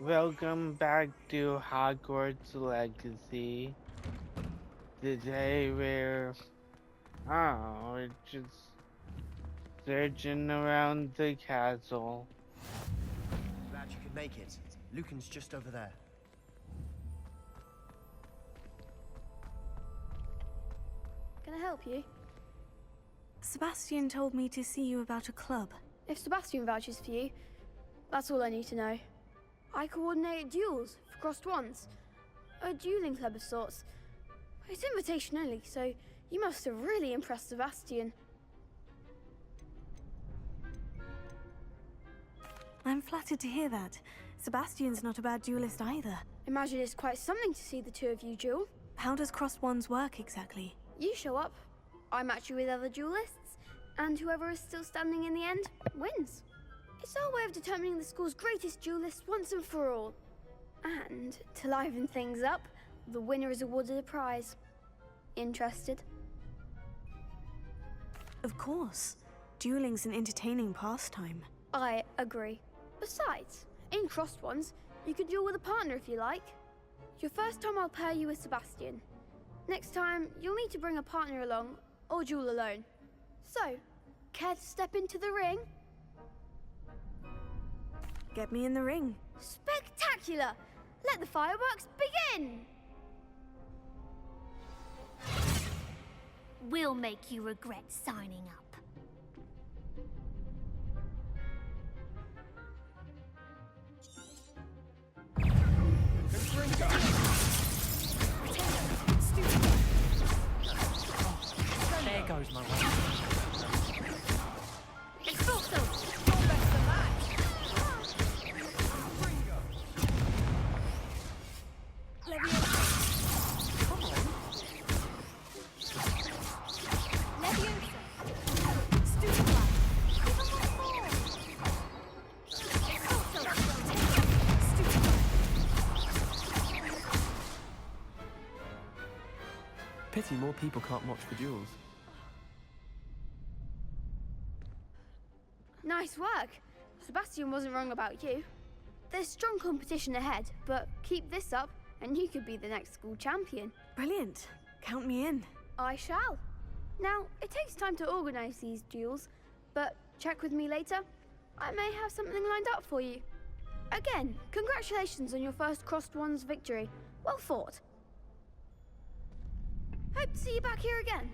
Welcome back to Hogwarts Legacy. Today we're just searching around the castle. Glad you could make it. Lucan's just over there. Can I help you? Sebastian told me to see you about a club. If Sebastian vouches for you, that's all I need to know. I coordinate duels for crossed wands. A dueling club of sorts. It's invitation only, so you must have really impressed Sebastian. I'm flattered to hear that. Sebastian's not a bad duelist either. Imagine it's quite something to see the two of you duel. How does crossed wands work exactly? You show up, I match you with other duelists, and whoever is still standing in the end wins. It's our way of determining the school's greatest duelist once and for all. And to liven things up, the winner is awarded a prize. Interested? Of course. Dueling's an entertaining pastime. I agree. Besides, in crossed ones, you could duel with a partner if you like. Your first time I'll pair you with Sebastian. Next time, you'll need to bring a partner along, or duel alone. So, care to step into the ring? Get me in the ring. Spectacular! Let the fireworks begin! We'll make you regret signing up. There goes my way. Expulso! You're best than that. Come on. Pity more people can't watch the duels. Nice work. Sebastian wasn't wrong about you. There's strong competition ahead, but keep this up and you could be the next school champion. Brilliant. Count me in. I shall. Now, it takes time to organise these duels, but check with me later. I may have something lined up for you. Again, congratulations on your first crossed wands victory. Well fought. Hope to see you back here again.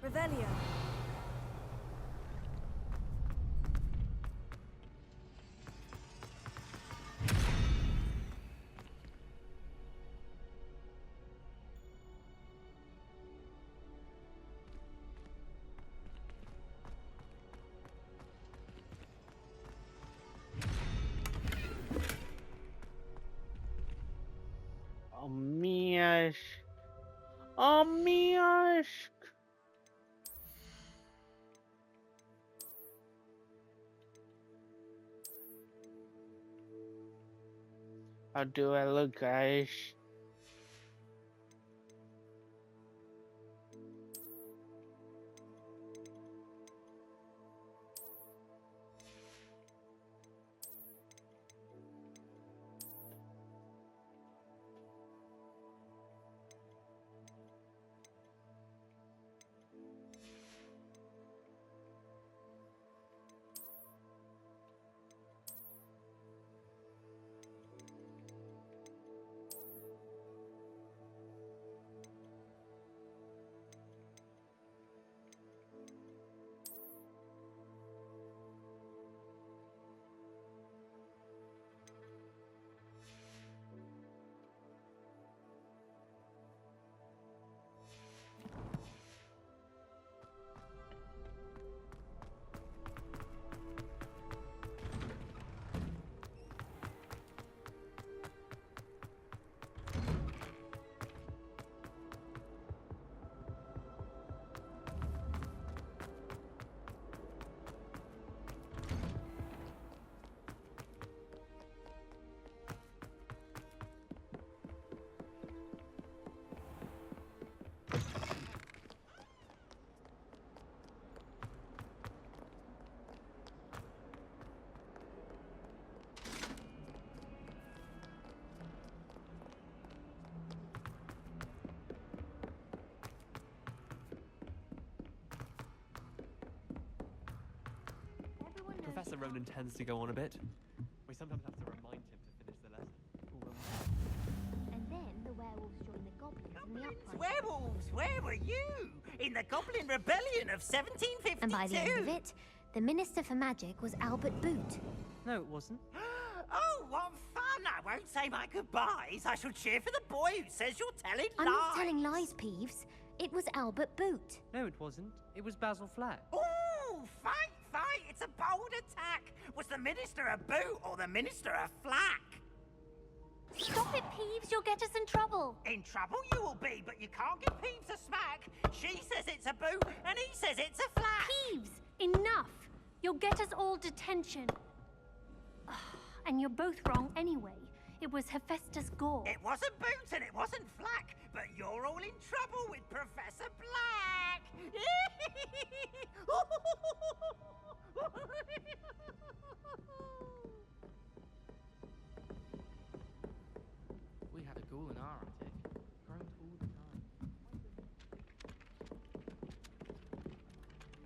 Revelio. Miash. How do I look, guys? Professor Ronan tends to go on a bit. We sometimes have to remind him to finish the lesson. And then the werewolves joined the goblins in the uprising. Werewolves, where were you? In the Goblin Rebellion of 1752. And by the end of it, the Minister for Magic was Albert Boot. No, it wasn't. Oh, what fun! I won't say my goodbyes. I shall cheer for the boy who says you're telling I'm lies. not telling lies, Peeves. It was Albert Boot. No, it wasn't. It was Basil Flack. Ooh, fight, fight! It's a bold attack. Was the Minister a boot or the Minister a flack? Stop it, Peeves. You'll get us in trouble. In trouble you will be, but you can't give Peeves a smack. She says it's a boot, and he says it's a flack. Peeves, enough! You'll get us all detention. And you're both wrong anyway. It was Hephaestus Gore. It wasn't boot and it wasn't flack, but you're all in trouble with Professor Black. We had a ghoul in our attic. Groaned all the time.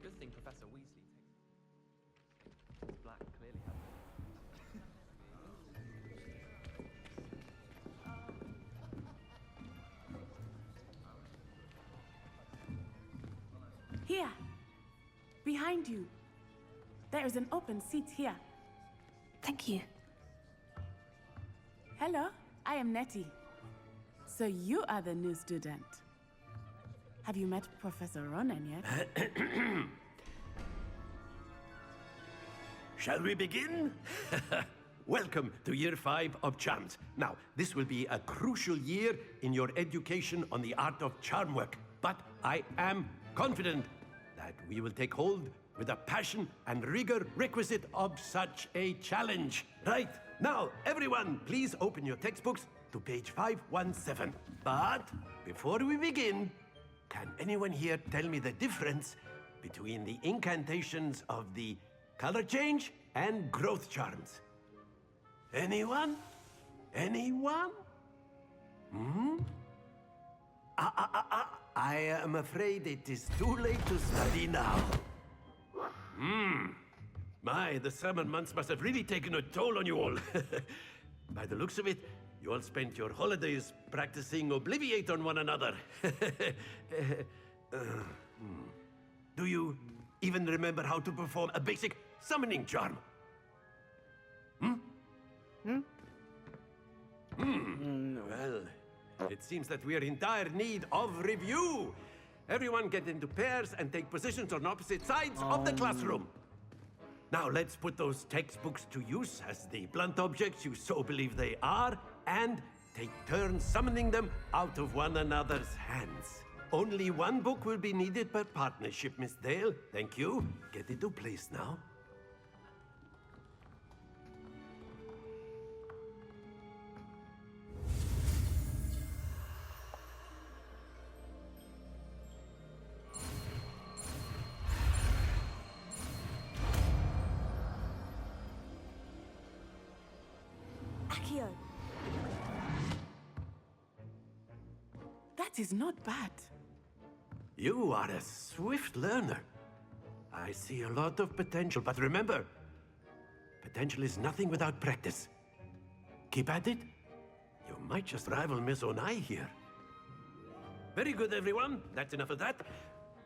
Good thing Professor Weasley takes. Black clearly has. Here. Behind you. There is an open seat here. Thank you. Hello, I am Nettie. So you are the new student. Have you met Professor Ronan yet? Shall we begin? Welcome to Year 5 of Charms. Now, this will be a crucial year in your education on the art of charm work. But I am confident that we will take hold with the passion and rigor requisite of such a challenge. Right, now, everyone, please open your textbooks to page 517. But before we begin, can anyone here tell me the difference between the incantations of the color change and growth charms? Anyone? Anyone? I am afraid it is too late to study now. My, the summer months must have really taken a toll on you all. By the looks of it, you all spent your holidays practicing Obliviate on one another. Do you even remember how to perform a basic summoning charm? Well, it seems that we are in dire need of review. Everyone get into pairs and take positions on opposite sides of the classroom. Now let's put those textbooks to use as the blunt objects you so believe they are, and take turns summoning them out of one another's hands. Only one book will be needed per partnership, Miss Dale. Thank you. Get into place now. Accio. That is not bad. You are a swift learner. I see a lot of potential, but remember, potential is nothing without practice. Keep at it. You might just rival Miss Onai here. Very good, everyone. That's enough of that.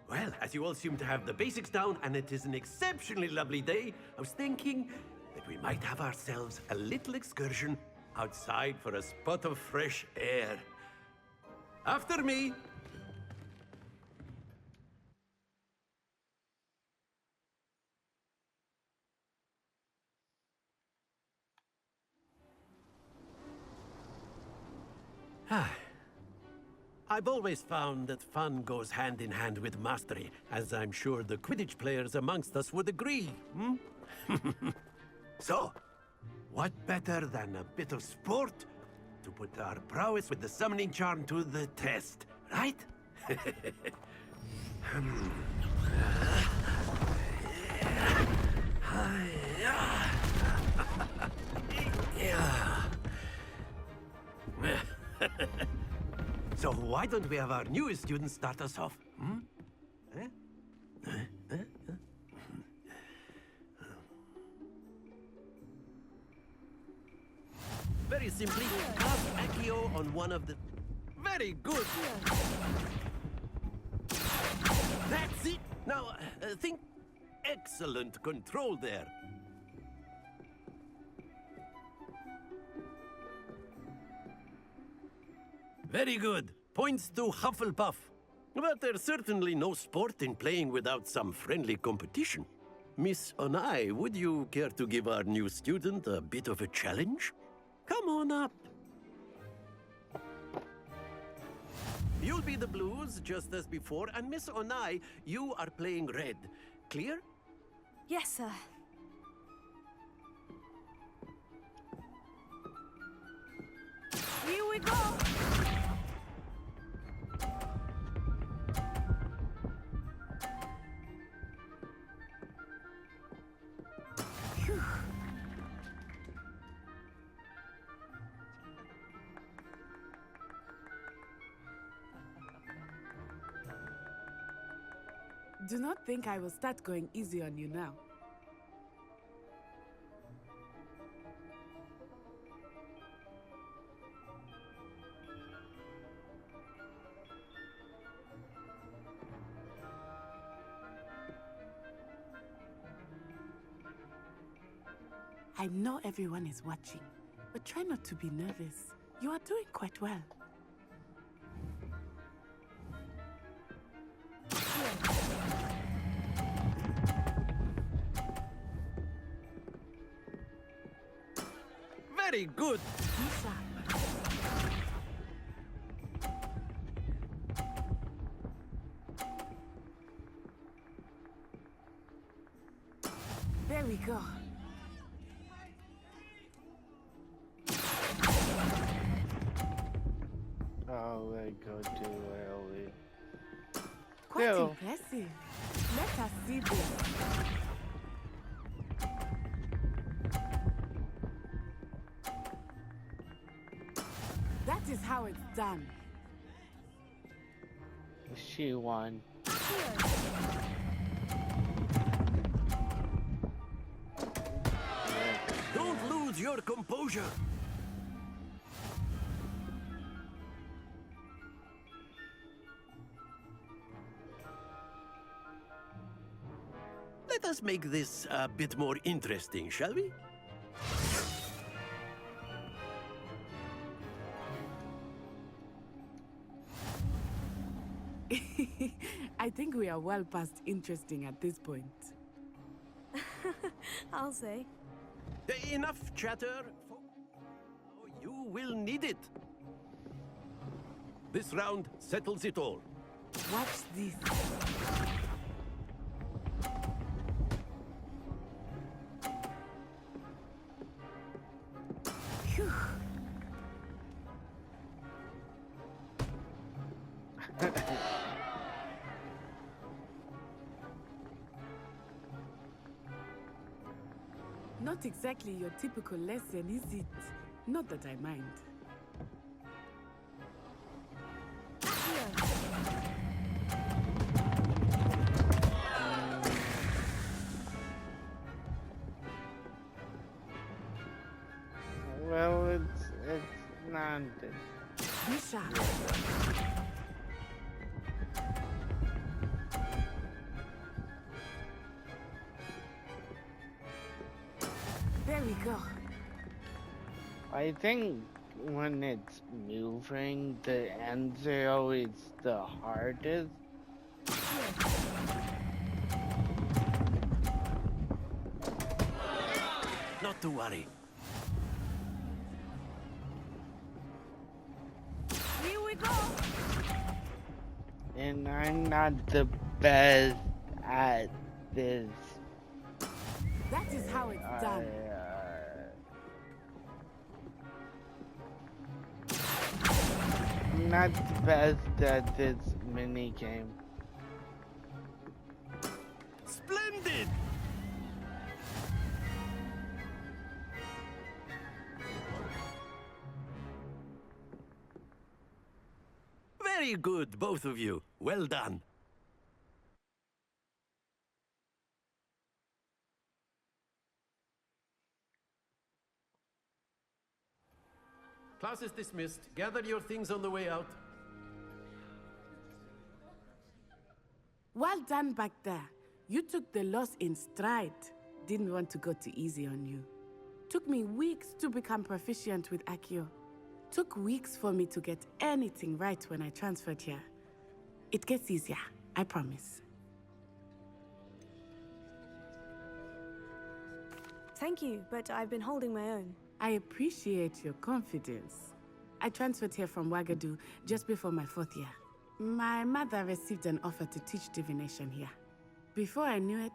Well, as you all seem to have the basics down, and it is an exceptionally lovely day, I was thinking that we might have ourselves a little excursion outside for a spot of fresh air. After me. I've always found that fun goes hand in hand with mastery, as I'm sure the Quidditch players amongst us would agree. So, what better than a bit of sport to put our prowess with the summoning charm to the test, right? So why don't we have our newest student start us off? Very simply, cast Accio on one of the... Very good! That's it! Now, think... Excellent control there. Very good. Points to Hufflepuff. But there's certainly no sport in playing without some friendly competition. Miss Onai, would you care to give our new student a bit of a challenge? Come on up. You'll be the blues, just as before, and Miss Onai, you are playing red. Clear? Yes, sir. Here we go! Phew. Do not think I will start going easy on you now. I know everyone is watching, but try not to be nervous. You are doing quite well. Very good. Lisa. There we go. Oh, I go too early. Quite Ew. impressive. Let us see this. That is how it's done. She won. Don't lose your composure. Let us make this a bit more interesting, shall we? I think we are well past interesting at this point. I'll say. Enough chatter. You will need it. This round settles it all. Watch this. Phew. Not exactly your typical lesson, is it? Not that I mind. Well, it's not. Misha. There we go. I think when it's moving, the ends are always the hardest. Not to worry. Here we go. And I'm not the best at this. That is how it's done. I'm not the best at this mini game. Splendid! Very good, both of you. Well done. Class is dismissed. Gather your things on the way out. Well done back there. You took the loss in stride. Didn't want to go too easy on you. Took me weeks to become proficient with Accio. Took weeks for me to get anything right when I transferred here. It gets easier, I promise. Thank you, but I've been holding my own. I appreciate your confidence. I transferred here from Wagadu just before my 4th year. My mother received an offer to teach divination here. Before I knew it,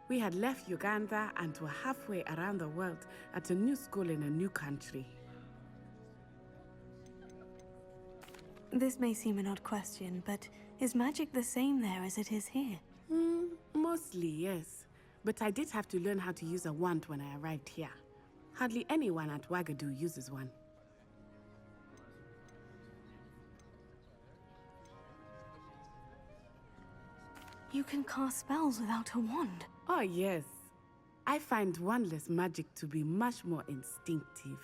we had left Uganda and were halfway around the world at a new school in a new country. This may seem an odd question, but is magic the same there as it is here? Mostly, yes. But I did have to learn how to use a wand when I arrived here. Hardly anyone at Wagadu uses one. You can cast spells without a wand. Oh, yes. I find wandless magic to be much more instinctive.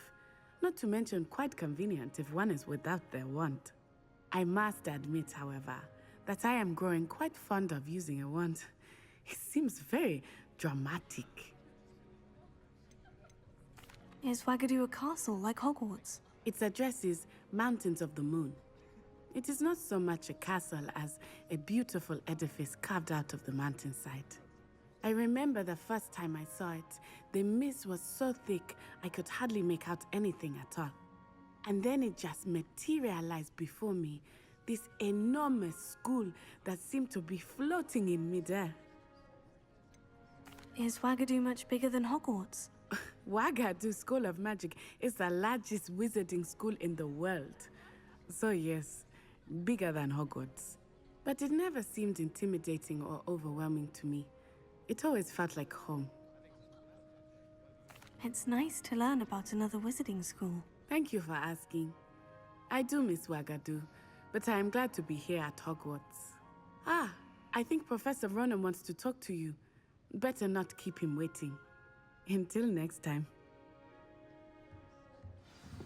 Not to mention quite convenient if one is without their wand. I must admit, however, that I am growing quite fond of using a wand. It seems very dramatic. Is Wagadu a castle like Hogwarts? Its address is Mountains of the Moon. It is not so much a castle as a beautiful edifice carved out of the mountainside. I remember the first time I saw it, the mist was so thick I could hardly make out anything at all. And then it just materialized before me, this enormous school that seemed to be floating in midair. Is Wagadu much bigger than Hogwarts? Wagadu School of Magic is the largest wizarding school in the world. So yes, bigger than Hogwarts. But it never seemed intimidating or overwhelming to me. It always felt like home. It's nice to learn about another wizarding school. Thank you for asking. I do miss Wagadu, but I am glad to be here at Hogwarts. Ah, I think Professor Ronan wants to talk to you. Better not keep him waiting. Until next time.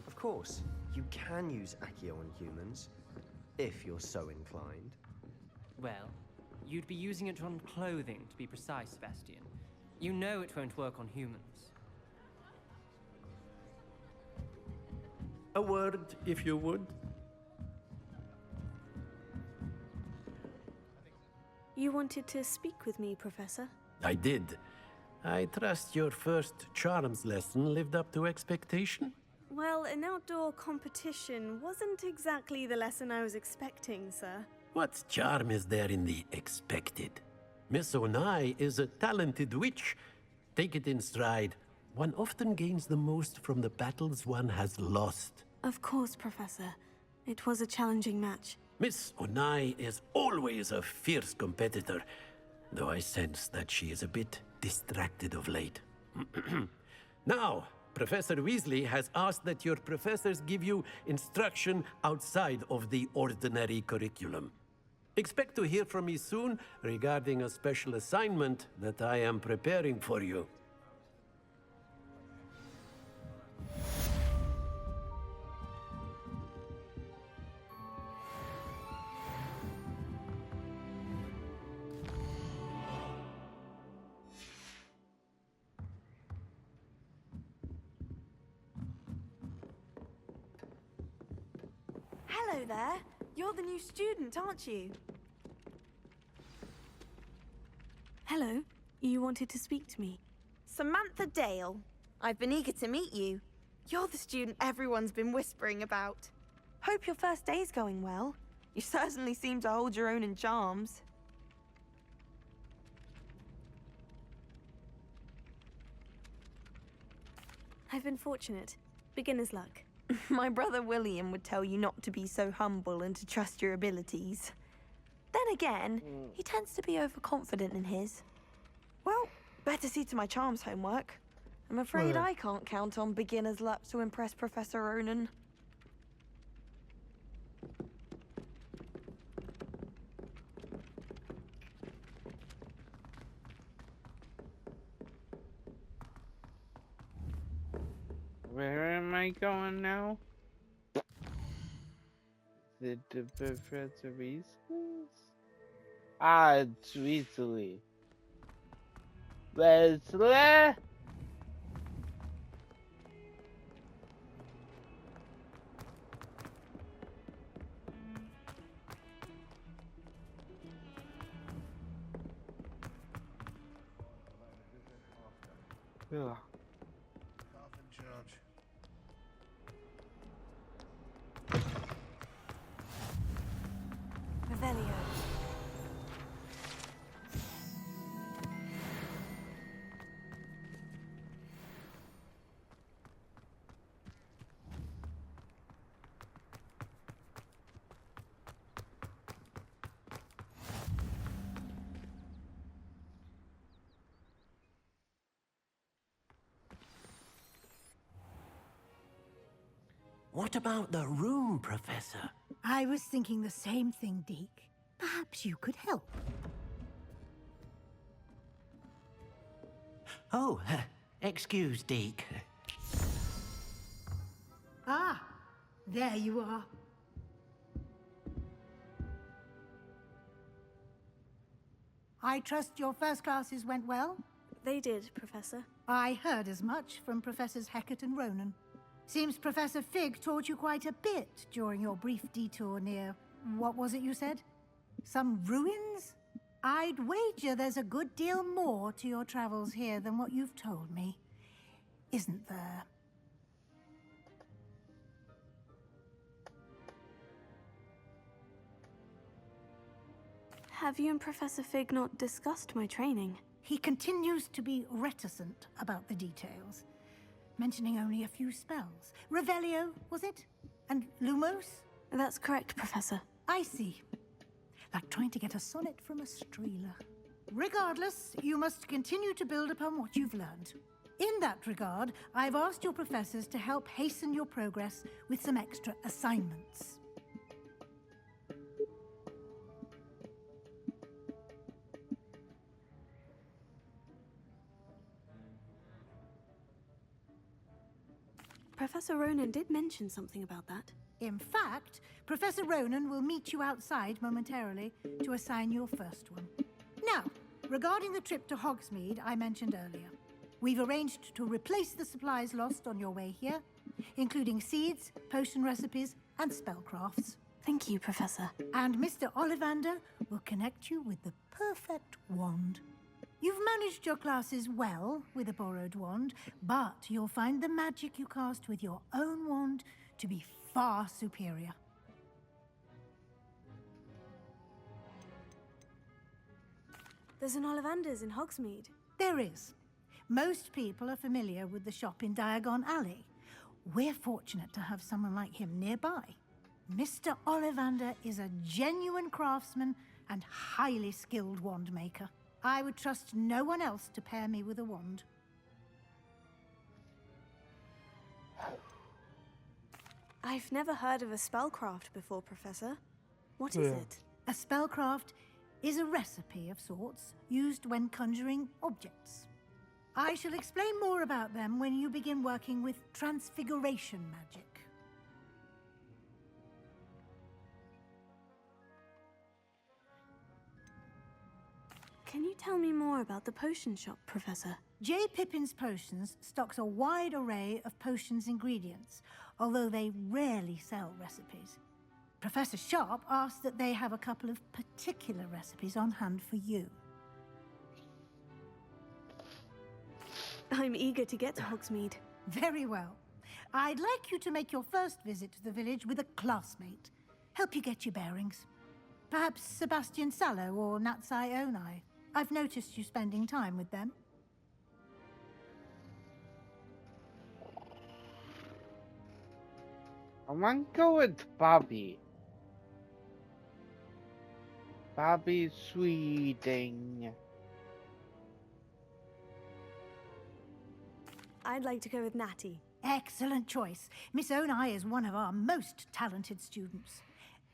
Of course, you can use Accio on humans, if you're so inclined. Well, you'd be using it on clothing, to be precise, Sebastian. You know it won't work on humans. A word, if you would. You wanted to speak with me, Professor? I did. I trust your first charms lesson lived up to expectation? Well, an outdoor competition wasn't exactly the lesson I was expecting, sir. What charm is there in the expected? Miss Onai is a talented witch. Take it in stride. One often gains the most from the battles one has lost. Of course, Professor. It was a challenging match. Miss Onai is always a fierce competitor, though I sense that she is a bit distracted of late. Now, Professor Weasley has asked that your professors give you instruction outside of the ordinary curriculum. Expect to hear from me soon regarding a special assignment that I am preparing for you. Hello there. You're the new student, aren't you? Hello. You wanted to speak to me. Samantha Dale. I've been eager to meet you. You're the student everyone's been whispering about. Hope your first day's going well. You certainly seem to hold your own in charms. I've been fortunate. Beginner's luck. My brother William would tell you not to be so humble and to trust your abilities. Then again, he tends to be overconfident in his. Well, better see to my charms homework. I'm afraid I can't count on beginner's luck to impress Professor Ronan. Where am I going now? the Professor Reasons? Ah, it's Weasley. Wesley? Yeah. Staff in charge. Revelio. What about the room, Professor? I was thinking the same thing, Deke. Perhaps you could help. Oh, excuse, Deke. Ah, there you are. I trust your first classes went well? They did, Professor. I heard as much from Professors Hecat and Ronan. Seems Professor Fig taught you quite a bit during your brief detour near... what was it you said? Some ruins? I'd wager there's a good deal more to your travels here than what you've told me. Isn't there? Have you and Professor Fig not discussed my training? He continues to be reticent about the details, mentioning only a few spells. Revelio, was it? And Lumos? That's correct, Professor. I see. Like trying to get a sonnet from a streeler. Regardless, you must continue to build upon what you've learned. In that regard, I've asked your professors to help hasten your progress with some extra assignments. Professor Ronan did mention something about that. In fact, Professor Ronan will meet you outside momentarily to assign your first one. Now, regarding the trip to Hogsmeade I mentioned earlier, we've arranged to replace the supplies lost on your way here, including seeds, potion recipes, and spellcrafts. Thank you, Professor. And Mr. Ollivander will connect you with the perfect wand. You've managed your classes well with a borrowed wand, but you'll find the magic you cast with your own wand to be far superior. There's an Ollivander's in Hogsmeade. There is. Most people are familiar with the shop in Diagon Alley. We're fortunate to have someone like him nearby. Mr. Ollivander is a genuine craftsman and highly skilled wand maker. I would trust no one else to pair me with a wand. I've never heard of a spellcraft before, Professor. What is it? A spellcraft is a recipe of sorts used when conjuring objects. I shall explain more about them when you begin working with transfiguration magic. Can you tell me more about the potion shop, Professor? J. Pippin's Potions stocks a wide array of potions ingredients, although they rarely sell recipes. Professor Sharp asked that they have a couple of particular recipes on hand for you. I'm eager to get to Hogsmeade. Very well. I'd like you to make your first visit to the village with a classmate. Help you get your bearings. Perhaps Sebastian Sallow or Natsai Onai. I've noticed you spending time with them. I want to go with Bobby. Bobby Sweeting. I'd like to go with Natty. Excellent choice. Miss Onai is one of our most talented students.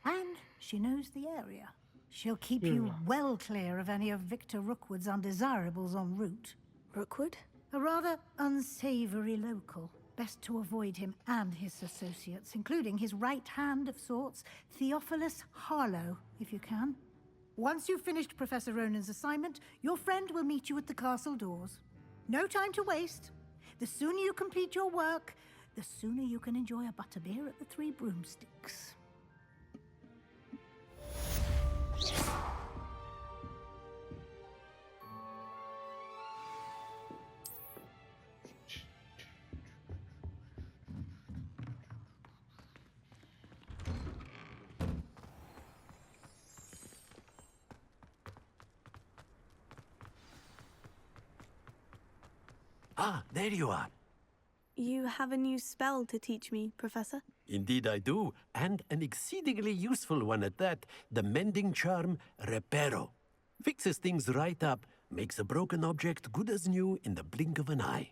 And she knows the area. She'll keep you well clear of any of Victor Rookwood's undesirables en route. Rookwood? A rather unsavory local. Best to avoid him and his associates, including his right hand of sorts, Theophilus Harlow, if you can. Once you've finished Professor Ronan's assignment, your friend will meet you at the castle doors. No time to waste. The sooner you complete your work, the sooner you can enjoy a butterbeer at the Three Broomsticks. Ah, there you are. You have a new spell to teach me, Professor? Indeed I do, and an exceedingly useful one at that. The mending charm, Reparo. Fixes things right up, makes a broken object good as new in the blink of an eye.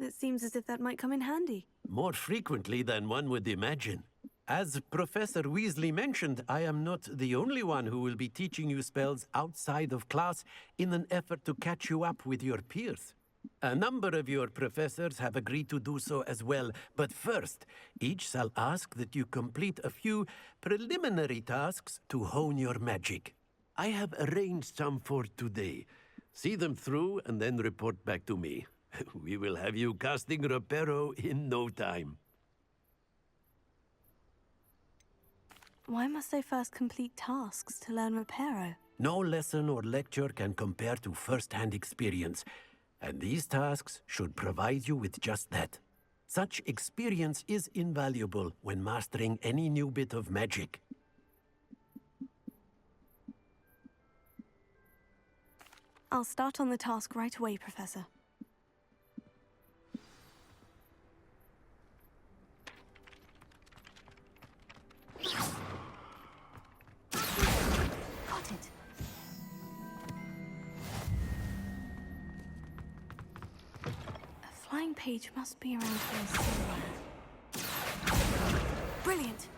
It seems as if that might come in handy. More frequently than one would imagine. As Professor Weasley mentioned, I am not the only one who will be teaching you spells outside of class in an effort to catch you up with your peers. A number of your professors have agreed to do so as well, but first, each shall ask that you complete a few preliminary tasks to hone your magic. I have arranged some for today. See them through and then report back to me. We will have you casting Reparo in no time. Why must I first complete tasks to learn Reparo? No lesson or lecture can compare to first-hand experience, and these tasks should provide you with just that. Such experience is invaluable when mastering any new bit of magic. I'll start on the task right away, Professor. Got it. A flying page must be around here somewhere. Brilliant!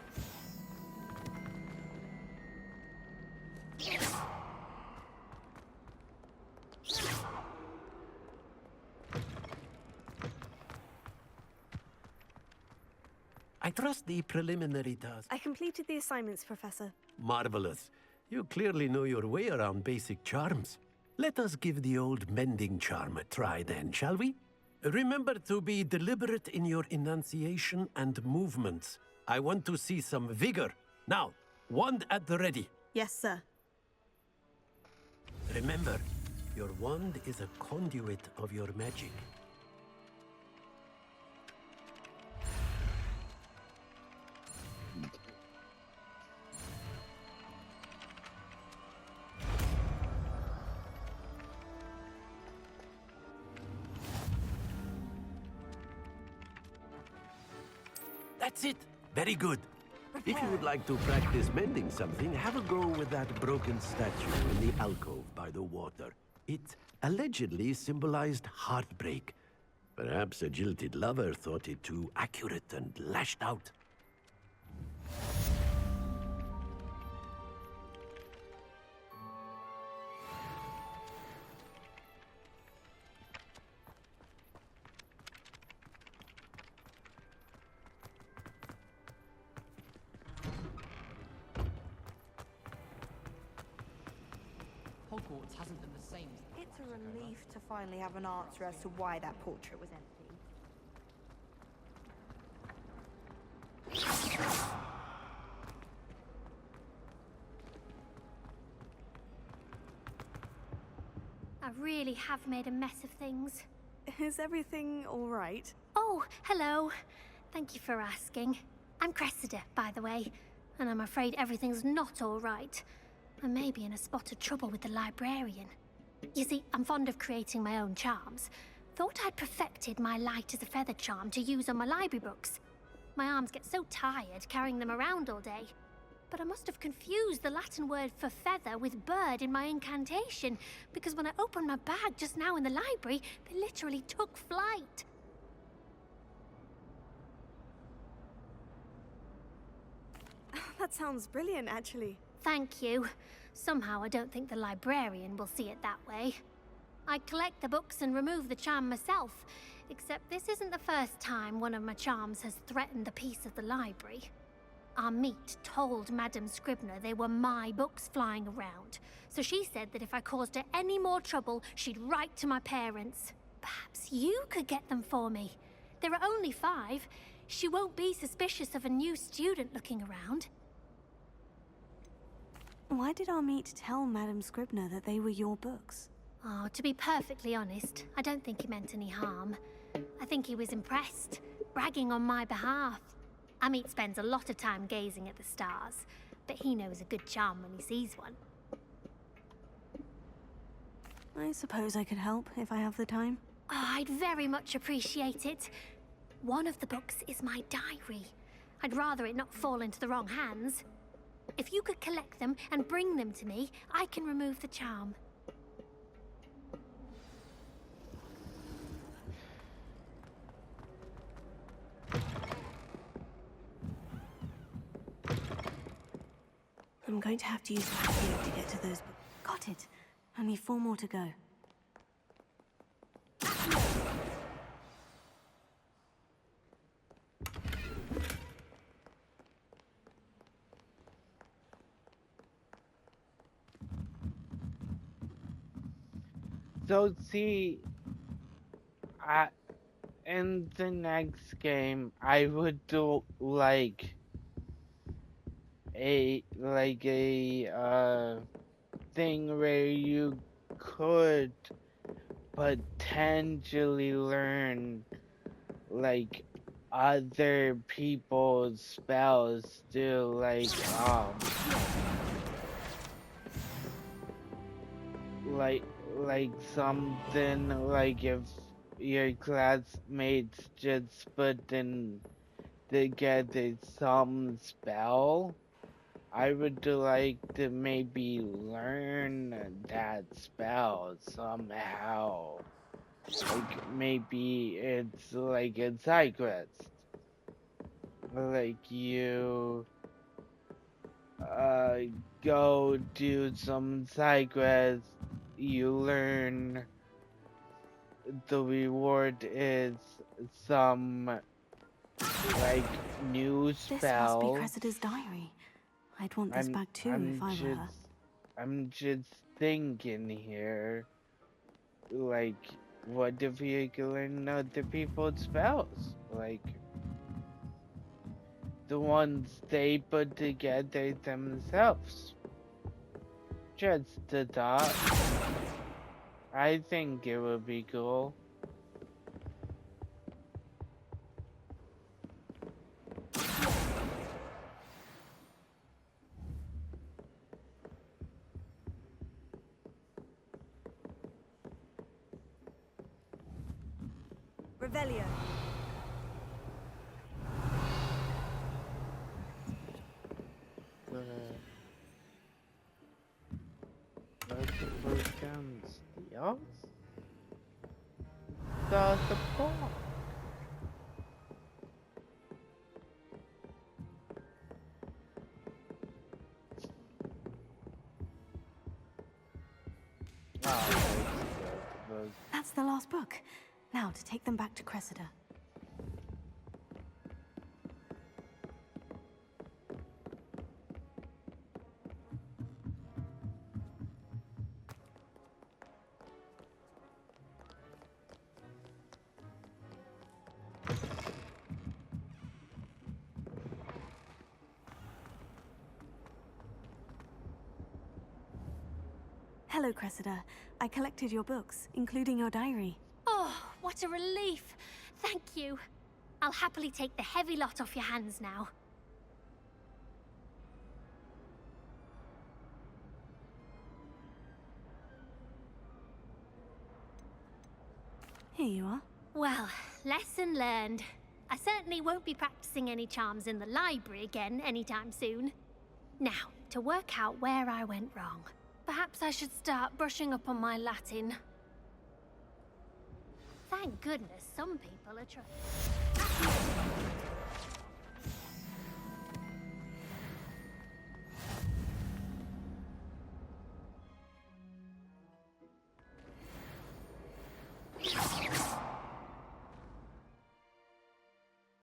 I trust the preliminary task. I completed the assignments, Professor. Marvelous. You clearly know your way around basic charms. Let us give the old mending charm a try then, shall we? Remember to be deliberate in your enunciation and movements. I want to see some vigor. Now, wand at the ready. Yes, sir. Remember, your wand is a conduit of your magic. That's it. Very good. If you would like to practice mending something, have a go with that broken statue in the alcove by the water. It allegedly symbolized heartbreak. Perhaps a jilted lover thought it too accurate and lashed out. Hogwarts hasn't been the same. It's a relief to finally have an answer as to why that portrait was empty. I really have made a mess of things. Is everything all right? Oh, hello. Thank you for asking. I'm Cressida, by the way, and I'm afraid everything's not all right. I may be in a spot of trouble with the librarian. You see, I'm fond of creating my own charms. Thought I'd perfected my light as a feather charm to use on my library books. My arms get so tired carrying them around all day. But I must have confused the Latin word for feather with bird in my incantation, because when I opened my bag just now in the library, they literally took flight. That sounds brilliant, actually. Thank you. Somehow I don't think the librarian will see it that way. I collect the books and remove the charm myself. Except this isn't the first time one of my charms has threatened the peace of the library. Our meet told Madame Scribner they were my books flying around, so she said that if I caused her any more trouble, she'd write to my parents. Perhaps you could get them for me. There are only 5. She won't be suspicious of a new student looking around. Why did our meet tell Madame Scribner that they were your books? Oh, to be perfectly honest, I don't think he meant any harm. I think he was impressed, bragging on my behalf. Amit spends a lot of time gazing at the stars, but he knows a good charm when he sees one. I suppose I could help if I have the time. Oh, I'd very much appreciate it. One of the books is my diary. I'd rather it not fall into the wrong hands. If you could collect them and bring them to me, I can remove the charm. I'm going to have to use vacuum to get to those books. Got it. Only 4 more to go. So see, in the next game, I would do like a thing where you could potentially learn like other people's spells too, like something like if your classmates just put in together some spell, I would like to maybe learn that spell somehow. Like maybe it's like a side quest. Like you go do some side quests, you learn the reward is some like new spell. This must be Cressida's diary. I'd want this back too if I were her. I'm just thinking here, like, what if you can learn other people's spells? Like, the ones they put together themselves. Just a thought. I think it would be cool. Revelio. Multiple guns. Yes? The ball. That's the last book. Now to take them back to Cressida. Hello, Cressida. I collected your books, including your diary. Oh, what a relief. Thank you. I'll happily take the heavy lot off your hands now. Here you are. Well, lesson learned. I certainly won't be practicing any charms in the library again anytime soon. Now, to work out where I went wrong. Perhaps I should start brushing up on my Latin. Thank goodness some people are trying.